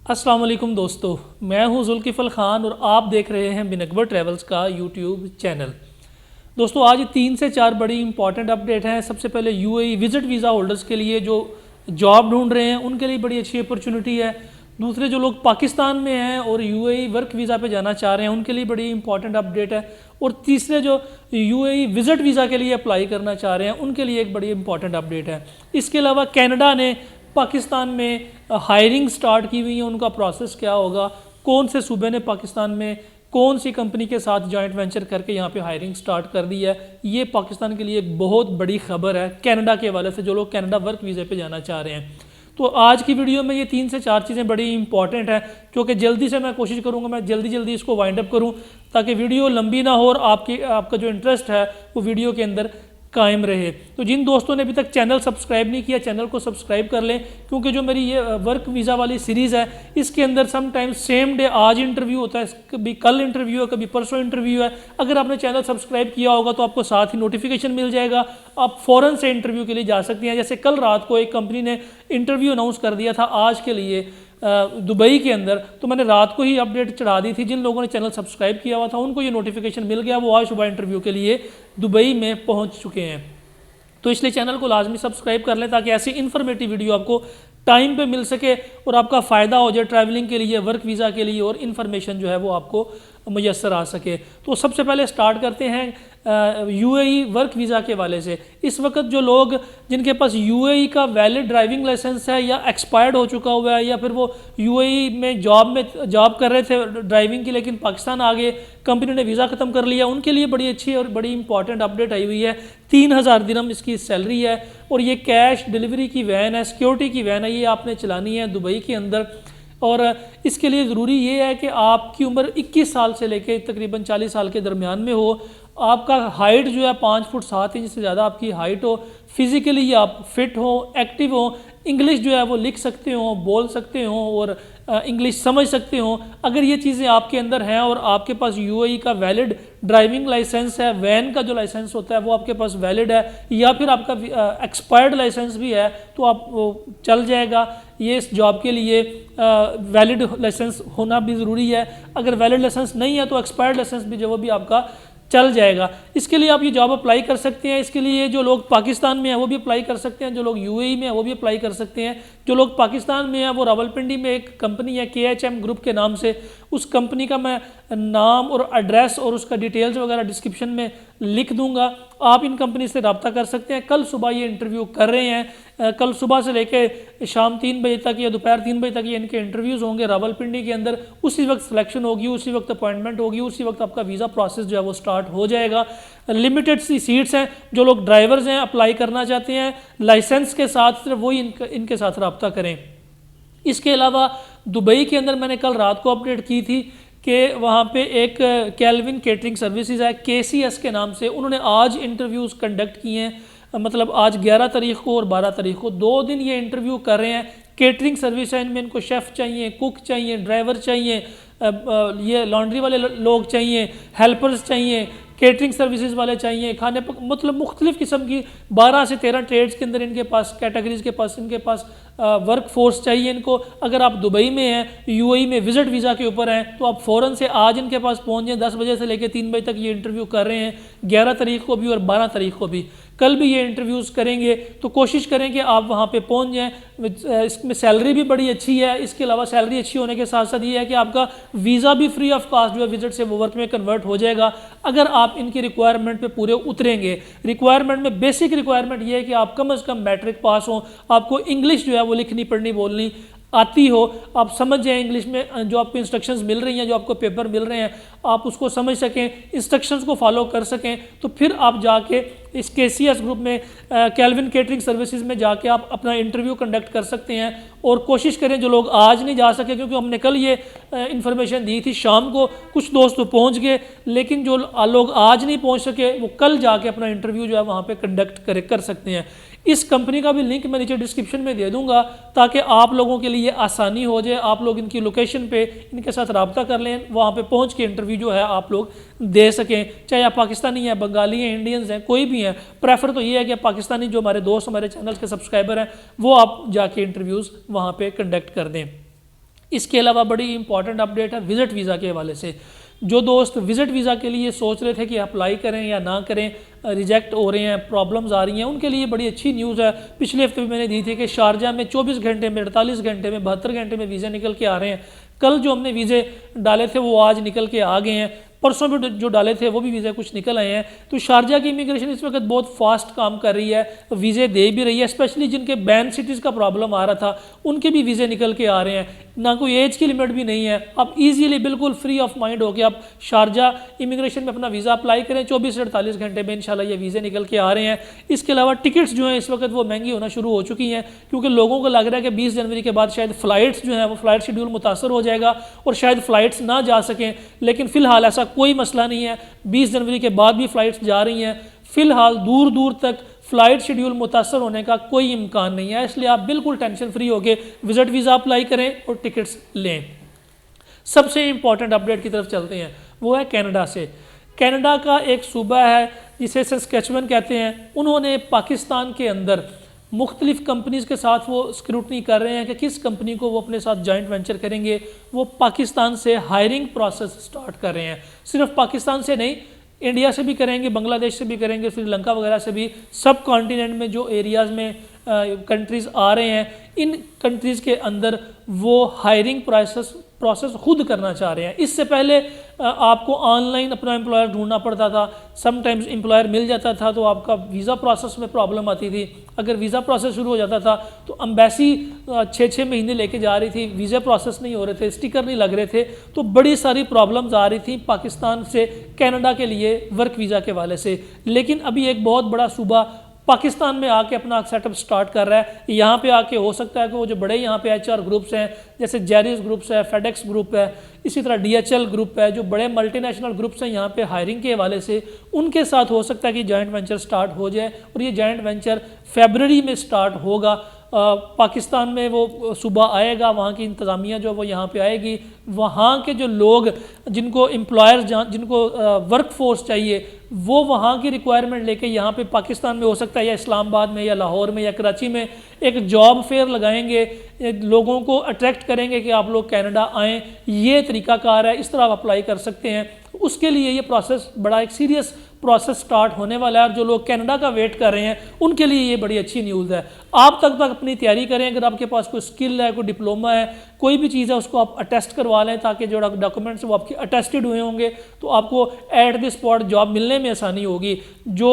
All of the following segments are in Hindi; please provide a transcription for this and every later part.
अस्सलाम वालेकुम दोस्तों, मैं हूं जुल्किफ़ल ख़ान और आप देख रहे हैं बिन अकबर ट्रैवल्स का यूट्यूब चैनल। दोस्तों आज 3 से 4 बड़ी इंपॉर्टेंट अपडेट हैं। सबसे पहले यूएई विज़िट वीज़ा होल्डर्स के लिए जो जॉब ढूंढ रहे हैं उनके लिए बड़ी अच्छी अपॉर्चुनिटी है। दूसरे जो लोग पाकिस्तान में हैं और यूएई वर्क वीज़ा पे जाना चाह रहे हैं उनके लिए बड़ी इंपॉर्टेंट अपडेट है। और तीसरे जो यूएई विज़िट वीज़ा के लिए अप्लाई करना चाह रहे हैं उनके लिए एक बड़ी इंपॉर्टेंट अपडेट है। इसके अलावा कनाडा ने पाकिस्तान में हायरिंग स्टार्ट की हुई है, उनका प्रोसेस क्या होगा, कौन से सूबे ने पाकिस्तान में कौन सी कंपनी के साथ जॉइंट वेंचर करके यहाँ पे हायरिंग स्टार्ट कर दी है, ये पाकिस्तान के लिए एक बहुत बड़ी खबर है कनाडा के हवाले से, जो लोग कनाडा वर्क वीज़े पे जाना चाह रहे हैं। तो आज की वीडियो में ये 3 से 4 चीज़ें बड़ी इंपॉर्टेंट है, क्योंकि जल्दी से मैं कोशिश करूँगा मैं जल्दी इसको वाइंड अप करूँ ताकि वीडियो लंबी ना हो और आपका जो इंटरेस्ट है वो वीडियो के अंदर कायम रहे। तो जिन दोस्तों ने अभी तक चैनल सब्सक्राइब नहीं किया, चैनल को सब्सक्राइब कर लें, क्योंकि जो मेरी ये वर्क वीज़ा वाली सीरीज़ है इसके अंदर समटाइम्स सेम डे आज इंटरव्यू होता है, कभी कल इंटरव्यू है, कभी परसों इंटरव्यू है। अगर आपने चैनल सब्सक्राइब किया होगा तो आपको साथ ही नोटिफिकेशन मिल जाएगा, आप फ़ौरन से इंटरव्यू के लिए जा सकते हैं। जैसे कल रात को एक कंपनी ने इंटरव्यू अनाउंस कर दिया था आज के लिए दुबई के अंदर, तो मैंने रात को ही अपडेट चढ़ा दी थी। जिन लोगों ने चैनल सब्सक्राइब किया हुआ था उनको ये नोटिफिकेशन मिल गया, वो आज सुबह इंटरव्यू के लिए दुबई में पहुंच चुके हैं। तो इसलिए चैनल को लाजमी सब्सक्राइब कर लें ताकि ऐसी इन्फॉर्मेटिव वीडियो आपको टाइम पे मिल सके और आपका फ़ायदा हो जाए ट्रैवलिंग के लिए, वर्क वीज़ा के लिए, और इन्फॉर्मेशन जो है वो आपको मुयस्सर आ सके। तो सबसे पहले स्टार्ट करते हैं यूएई वर्क वीज़ा के वाले से। इस वक्त जो लोग जिनके पास यूएई का वैलिड ड्राइविंग लाइसेंस है या एक्सपायर्ड हो चुका हुआ है, या फिर वो यूएई में जॉब कर रहे थे ड्राइविंग की लेकिन पाकिस्तान आ गए, कंपनी ने वीज़ा ख़त्म कर लिया, उनके लिए बड़ी अच्छी और बड़ी इंपॉर्टेंट अपडेट आई हुई है। 3000 दिरहम इसकी सैलरी है और ये कैश डिलीवरी की वैन है, सिक्योरिटी की वैन है, ये आपने चलानी है दुबई के अंदर। और इसके लिए ज़रूरी ये है कि आपकी उम्र 21 साल से लेकर तकरीबन 40 साल के दरमियान में हो, आपका हाइट जो है 5 फुट 7 इंच से ज़्यादा आपकी हाइट हो, फिज़िकली आप फिट हो, एक्टिव हो, इंग्लिश जो है वो लिख सकते हो, बोल सकते हो और इंग्लिश समझ सकते हो। अगर ये चीज़ें आपके अंदर हैं और आपके पास यूएई का वैलिड ड्राइविंग लाइसेंस है, वैन का जो लाइसेंस होता है वो आपके पास वैलिड है, या फिर आपका एक्सपायर्ड लाइसेंस भी है, तो आप चल जाएगा। ये इस जॉब के लिए वैलिड लाइसेंस होना भी ज़रूरी है। अगर वैलिड लाइसेंस नहीं है तो एक्सपायर्ड लाइसेंस भी जो वो भी आपका चल जाएगा। इसके लिए आप ये जॉब अप्लाई कर सकते हैं। इसके लिए जो लोग पाकिस्तान में हैं वो भी अप्लाई कर सकते हैं, जो लोग यूएई में हैं वो भी अप्लाई कर सकते हैं। जो लोग पाकिस्तान में हैं वो रावलपिंडी में एक कंपनी है KHM ग्रुप के नाम से, उस कंपनी का मैं नाम और एड्रेस और उसका डिटेल्स वगैरह डिस्क्रिप्शन में लिख दूंगा, आप इन कंपनी से रब्ता कर सकते हैं। कल सुबह ये इंटरव्यू कर रहे हैं, कल सुबह से लेकर शाम 3 बजे तक या दोपहर 3 बजे तक ये इनके इंटरव्यूज़ होंगे रावलपिंडी के अंदर। उसी वक्त सिलेक्शन होगी, उसी वक्त अपॉइंटमेंट होगी, उसी वक्त आपका वीज़ा प्रोसेस जो है वो स्टार्ट हो जाएगा। लिमिटेड सी सीट्स हैं, जो लोग ड्राइवर्स हैं अप्लाई करना चाहते हैं लाइसेंस के साथ, सिर्फ वही इनके साथ रब्ता करें। इसके अलावा दुबई के अंदर मैंने कल रात को अपडेट की थी कि वहाँ पे एक कैल्विन केटरिंग सर्विसेज है KCS के नाम से, उन्होंने आज इंटरव्यूज़ कंडक्ट किए हैं। मतलब आज 11 तारीख को और 12 तारीख को 2 दिन ये इंटरव्यू कर रहे हैं। केटरिंग सर्विस है, इनमें इनको शेफ़ चाहिए, कुक चाहिए, ड्राइवर चाहिए, ये लॉन्ड्री वाले लोग चाहिए, हेल्पर्स चाहिए, केटरिंग सर्विसेज वाले चाहिए, खाने मतलब मुख्तलिफ़ किस्म की 12 से 13 ट्रेड्स के अंदर इनके पास कैटेगरीज के पास इनके पास वर्क फोर्स चाहिए इनको। अगर आप दुबई में हैं, यूएई में विज़िट वीज़ा के ऊपर हैं, तो आप फ़ौरन से आज इनके पास पहुंच जाएं। 10 बजे से लेकर 3 बजे तक ये इंटरव्यू कर रहे हैं, 11 तारीख को भी और 12 तारीख को भी। कल भी ये इंटरव्यूज़ करेंगे, तो कोशिश करें कि आप वहाँ पे पहुँच जाएँ। इसमें सैलरी भी बड़ी अच्छी है। इसके अलावा सैलरी अच्छी होने के साथ साथ ये है कि आपका वीज़ा भी फ्री ऑफ कास्ट जो है विजिट से वो वर्क में कन्वर्ट हो जाएगा, अगर आप इनकी रिक्वायरमेंट पे पूरे उतरेंगे। रिक्वायरमेंट में बेसिक रिक्वायरमेंट ये है कि आप कम से कम मैट्रिक पास हो, आपको इंग्लिश जो है वो लिखनी पढ़नी बोलनी आती हो, आप समझ जाएं इंग्लिश में, जो आपको इंस्ट्रक्शंस मिल रही हैं, जो आपको पेपर मिल रहे हैं, आप उसको समझ सकें, इंस्ट्रक्शंस को फॉलो कर सकें, तो फिर आप जाके इस KCS ग्रुप में कैल्विन केटरिंग सर्विसेज में जाके आप अपना इंटरव्यू कंडक्ट कर सकते हैं। और कोशिश करें जो लोग आज नहीं जा सके, क्योंकि हमने कल ये इन्फॉर्मेशन दी थी शाम को, कुछ दोस्त तो पहुँच गए, लेकिन जो लोग आज नहीं पहुँच सके वो कल जाके अपना इंटरव्यू जो है वहाँ पर कंडक्ट कर सकते हैं। इस कंपनी का भी लिंक मैं नीचे डिस्क्रिप्शन में दे दूंगा ताकि आप लोगों के लिए आसानी हो जाए, आप लोग इनकी लोकेशन पे इनके साथ रब्ता कर लें, वहाँ पे पहुँच के इंटरव्यू जो है आप लोग दे सकें। चाहे आप पाकिस्तानी हैं, बंगाली हैं, इंडियंस हैं, कोई भी हैं, प्रेफर तो ये है कि पाकिस्तानी जो हमारे दोस्त हमारे चैनल के सब्सक्राइबर हैं वो आप जाके इंटरव्यूज़ वहाँ पर कंडक्ट कर दें। इसके अलावा बड़ी इंपॉर्टेंट अपडेट है विजिट वीज़ा के हवाले से। जो दोस्त विजिट वीज़ा के लिए सोच रहे थे कि अप्लाई करें या ना करें, रिजेक्ट हो रहे हैं, प्रॉब्लम्स आ रही हैं, उनके लिए बड़ी अच्छी न्यूज़ है। पिछले हफ्ते भी मैंने दी थी कि शारजा में 24 घंटे में, 48 घंटे में, 72 घंटे में वीज़े निकल के आ रहे हैं। कल जो हमने वीज़े डाले थे वो आज निकल के आ गए हैं, परसों भी जो डाले थे वो भी वीज़े कुछ निकल आए हैं। तो शारजा की इमिग्रेशन इस वक्त बहुत फास्ट काम कर रही है, वीज़े दे भी रही है। स्पेशली जिनके बैन सिटीज़ का प्रॉब्लम आ रहा था उनके भी वीज़े निकल के आ रहे हैं, ना कोई एज की लिमिट भी नहीं है। आप इजीली बिल्कुल फ्री ऑफ माइंड होकर आप शारजा इमिग्रेशन में अपना वीज़ा अप्लाई करें, 24 से 48 घंटे में इंशाल्लाह ये वीज़े निकल के आ रहे हैं। इसके अलावा टिकट्स जो हैं इस वक्त वो महंगी होना शुरू हो चुकी हैं, क्योंकि लोगों को लग रहा है कि 20 जनवरी के बाद शायद फ़्लाइट्स जो हैं वो फ़्लाइट शेड्यूल मुतासर हो जाएगा और शायद फ़्लाइट्स ना जा सकें। लेकिन फ़िलहाल ऐसा कोई मसला नहीं है, 20 जनवरी के बाद भी फ़्लाइट्स जा रही हैं। फ़िलहाल दूर दूर तक फ़्लाइट शेड्यूल मुतासर होने का कोई इम्कान नहीं है, इसलिए आप बिल्कुल टेंशन फ्री होकर विजिट वीज़ा अप्लाई करें और टिकट्स लें। सबसे इम्पॉर्टेंट अपडेट की तरफ चलते हैं, वो है कनाडा से। कनाडा का एक सूबा है जिसे सस्कैचुअन कहते हैं, उन्होंने पाकिस्तान के अंदर मुख्तलिफ कंपनीज़ के साथ वो स्क्रूटनी कर रहे हैं कि किस कंपनी को वो अपने साथ जॉइंट वेंचर करेंगे। वो पाकिस्तान से हायरिंग प्रोसेस स्टार्ट कर रहे हैं। सिर्फ पाकिस्तान से नहीं, इंडिया से भी करेंगे, बांग्लादेश से भी करेंगे, श्रीलंका वगैरह से भी। सब कॉन्टिनेंट में जो एरियाज़ में कंट्रीज़ आ रहे हैं, इन कंट्रीज़ के अंदर वो हायरिंग प्रोसेस खुद करना चाह रहे हैं। इससे पहले आपको ऑनलाइन अपना एम्प्लॉयर ढूंढना पड़ता था, समटाइम्स एम्प्लॉयर मिल जाता था तो आपका वीज़ा प्रोसेस में प्रॉब्लम आती थी। अगर वीज़ा प्रोसेस शुरू हो जाता था तो एम्बेसी 6-6 महीने लेके जा रही थी, वीज़ा प्रोसेस नहीं हो रहे थे, स्टिकर नहीं लग रहे थे, तो बड़ी सारी प्रॉब्लम्स आ रही थी पाकिस्तान से कनाडा के लिए वर्क वीज़ा के हवाले से। लेकिन अभी एक बहुत बड़ा सूबा पाकिस्तान में आके अपना सेटअप स्टार्ट कर रहा है। यहाँ पे आके हो सकता है कि वो जो बड़े यहाँ पे HR ग्रुप्स हैं, जैसे जेरिस ग्रुप्स है, फेडेक्स ग्रुप है, इसी तरह DHL ग्रुप है, जो बड़े मल्टीनेशनल ग्रुप्स हैं यहाँ पे हायरिंग के हवाले से, उनके साथ हो सकता है कि जॉइंट वेंचर स्टार्ट हो जाए। और ये जॉइंट वेंचर फरवरी में स्टार्ट होगा। पाकिस्तान में वो सूबा आएगा, वहाँ की इंतज़ामिया जो वो यहाँ पे आएगी, वहाँ के जो लोग जिनको एम्प्लॉयर्स जिनको वर्क फोर्स चाहिए वो वहाँ की रिक्वायरमेंट लेके यहाँ पे पाकिस्तान में हो सकता है या इस्लामाबाद में या लाहौर में या कराची में एक जॉब फेयर लगाएंगे, लोगों को अट्रैक्ट करेंगे कि आप लोग कनाडा आएँ। ये तरीक़ाकार है, इस तरह आप अप्लाई कर सकते हैं। उसके लिए ये प्रोसेस बड़ा एक सीरियस प्रोसेस स्टार्ट होने वाला है और जो लोग कनाडा का वेट कर रहे हैं उनके लिए ये बड़ी अच्छी न्यूज़ है। आप तक अपनी तैयारी करें। अगर आपके पास कोई स्किल है, कोई डिप्लोमा है, कोई भी चीज़ है, उसको आप अटेस्ट करवा लें ताकि जो डॉक्यूमेंट्स वो आपके अटेस्टेड हुए होंगे तो आपको एट द स्पॉट जॉब मिलने में आसानी होगी। जो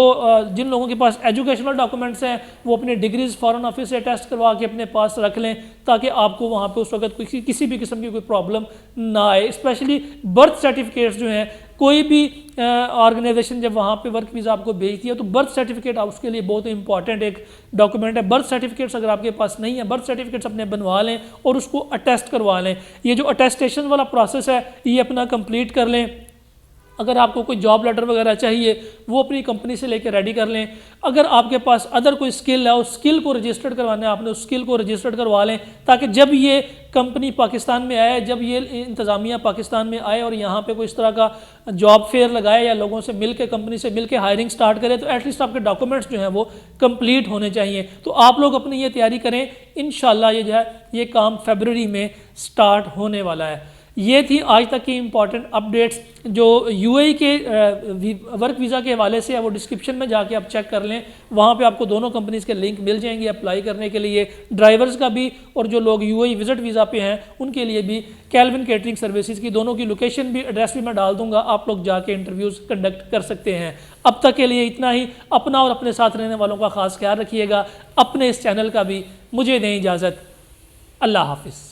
जिन लोगों के पास एजुकेशनल डॉक्यूमेंट्स हैं वो अपने डिग्रीज फॉरेन ऑफिस से अटेस्ट करवा के अपने पास रख लें ताकि आपको वहाँ पे उस वक्त किसी भी किस्म की कोई प्रॉब्लम ना आए। स्पेशली बर्थ सर्टिफिकेट्स जो हैं, कोई भी ऑर्गेनाइजेशन जब वहाँ पे वर्क वीज़ा आपको भेजती है तो बर्थ सर्टिफिकेट उसके लिए बहुत इंपॉर्टेंट एक डॉक्यूमेंट है। बर्थ सर्टिफिकेट्स अगर आपके पास नहीं है, बर्थ सर्टिफिकेट्स अपने बनवा लें और उसको अटेस्ट करवा लें। ये जो अटेस्टेशन वाला प्रोसेस है ये अपना कंप्लीट कर लें। अगर आपको कोई जॉब लेटर वगैरह चाहिए वो अपनी कंपनी से लेकर रेडी कर लें। अगर आपके पास अदर कोई स्किल है, उस स्किल को रजिस्टर्ड करवाना है, आपने उस स्किल को रजिस्टर्ड करवा लें ताकि जब ये कंपनी पाकिस्तान में आए, जब ये इंतज़ामिया पाकिस्तान में आए और यहाँ पे कोई इस तरह का जॉब फेयर लगाए या लोगों से मिल के, कंपनी से मिल के हायरिंग स्टार्ट करे तो एटलीस्ट आपके डॉक्यूमेंट्स जो हैं वो कंप्लीट होने चाहिए। तो आप लोग अपनी ये तैयारी करें, इंशाल्लाह ये जो है ये काम फरवरी में स्टार्ट होने वाला है। ये थी आज तक की इम्पॉर्टेंट अपडेट्स। जो UAE के वर्क वीज़ा के हवाले से है वो डिस्क्रिप्शन में जाके आप चेक कर लें, वहाँ पे आपको दोनों कंपनीज़ के लिंक मिल जाएंगे अप्लाई करने के लिए, ड्राइवर्स का भी और जो लोग UAE विजिट वीज़ा पे हैं उनके लिए भी। कैल्विन केटरिंग सर्विसेज की दोनों की लोकेशन भी, एड्रेस भी मैं डाल दूंगा, आप लोग जाके इंटरव्यूज़ कंडक्ट कर सकते हैं। अब तक के लिए इतना ही। अपना और अपने साथ रहने वालों का ख़ास ख्याल रखिएगा, अपने इस चैनल का भी। मुझे दें इजाज़त, अल्लाह हाफिज़।